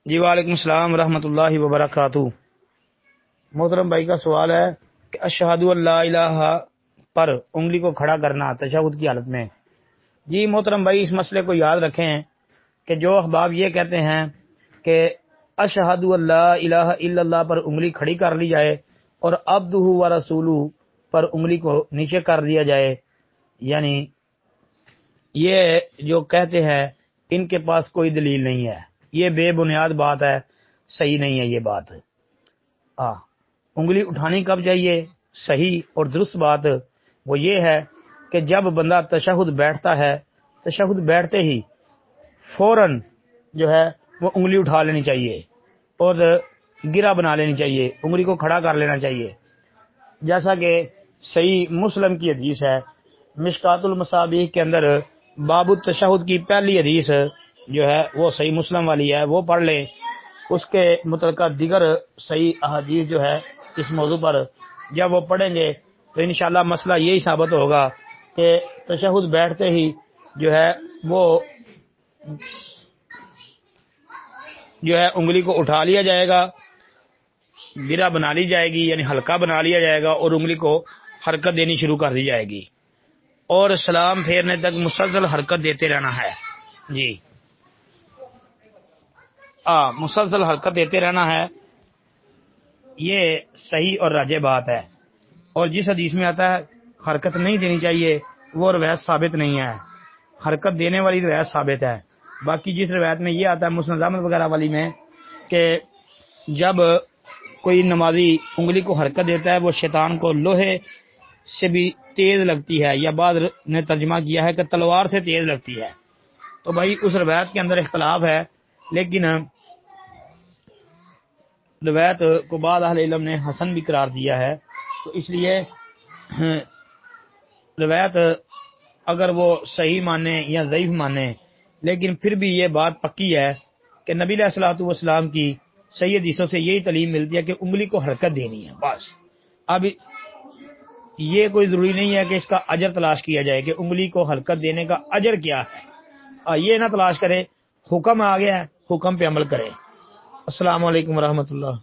جی وعلیکم السلام ورحمۃ اللہ وبرکاتہ۔ محترم بھائی کا سوال ہے کہ اشہدو اللہ الہ پر انگلی کو کھڑا کرنا تشہد کی حالت میں۔ جی محترم بھائی، اس مسئلے کو یاد رکھیں کہ جو احباب یہ کہتے ہیں کہ اشہدو اللہ الہ الا اللہ پر انگلی کھڑی کر لی جائے اور عبدہ و رسولہ پر انگلی کو نیچے کر دیا جائے، یعنی یہ جو کہتے ہیں ان کے پاس کوئی دلیل نہیں ہے، یہ بے بنیاد بات ہے، صحیح نہیں ہے یہ بات۔ انگلی اٹھانی کب چاہیے؟ صحیح اور درست بات وہ یہ ہے کہ جب بندہ تشہد بیٹھتا ہے، تشہد بیٹھتے ہی فوراً جو ہے وہ انگلی اٹھا لینی چاہیے اور گرہ بنا لینی چاہیے، انگلی کو کھڑا کر لینا چاہیے، جیسا کہ صحیح مسلم کی حدیث ہے۔ مشکات المصابیح کے اندر باب التشہد کی پہلی حدیث جو ہے وہ صحیح مسلم والی ہے، وہ پڑھ لیں۔ اس کے متعلقہ دیگر صحیح احادیث جو ہے اس موضوع پر جب وہ پڑھیں گے تو انشاءاللہ مسئلہ یہی ثابت ہوگا کہ تشہد بیٹھتے ہی جو ہے وہ جو ہے انگلی کو اٹھا لیا جائے گا، گرہ بنا لی جائے گی، یعنی ہلکا بنا لیا جائے گا اور انگلی کو حرکت دینی شروع کر دی جائے گی اور سلام پھیرنے تک مسلسل حرکت دیتے رہنا ہے۔ جی مسلسل حرکت دیتے رہنا ہے، یہ صحیح اور راجح بات ہے۔ اور جس حدیث میں آتا ہے حرکت نہیں دینی چاہیے وہ روایت ثابت نہیں ہے، حرکت دینے والی روایت ثابت ہے۔ باقی جس روایت میں یہ آتا ہے مسند احمد وغیرہ والی میں کہ جب کوئی نمازی انگلی کو حرکت دیتا ہے وہ شیطان کو لوہے سے بھی تیز لگتی ہے، یا بعض نے ترجمہ کیا ہے کہ تلوار سے تیز لگتی ہے۔ تو بھائی اس روایت کے اندر اختلاف ہے، لیکن روایت کو بعض اہل علم نے حسن بھی قرار دیا ہے، تو اس لیے روایت اگر وہ صحیح مانے یا ضعیف مانے، لیکن پھر بھی یہ بات پکی ہے کہ نبی علیہ الصلوۃ والسلام کی صحیح حدیثوں سے یہی تعلیم ملتی ہے کہ انگلی کو حرکت دینی ہے بس۔ اب یہ کوئی ضروری نہیں ہے کہ اس کا اجر تلاش کیا جائے کہ انگلی کو حرکت دینے کا اجر کیا ہے، یہ نہ تلاش کرے، حکم آ گیا ہے، حکم پہ عمل کرے۔ السلام علیکم ورحمۃ اللہ۔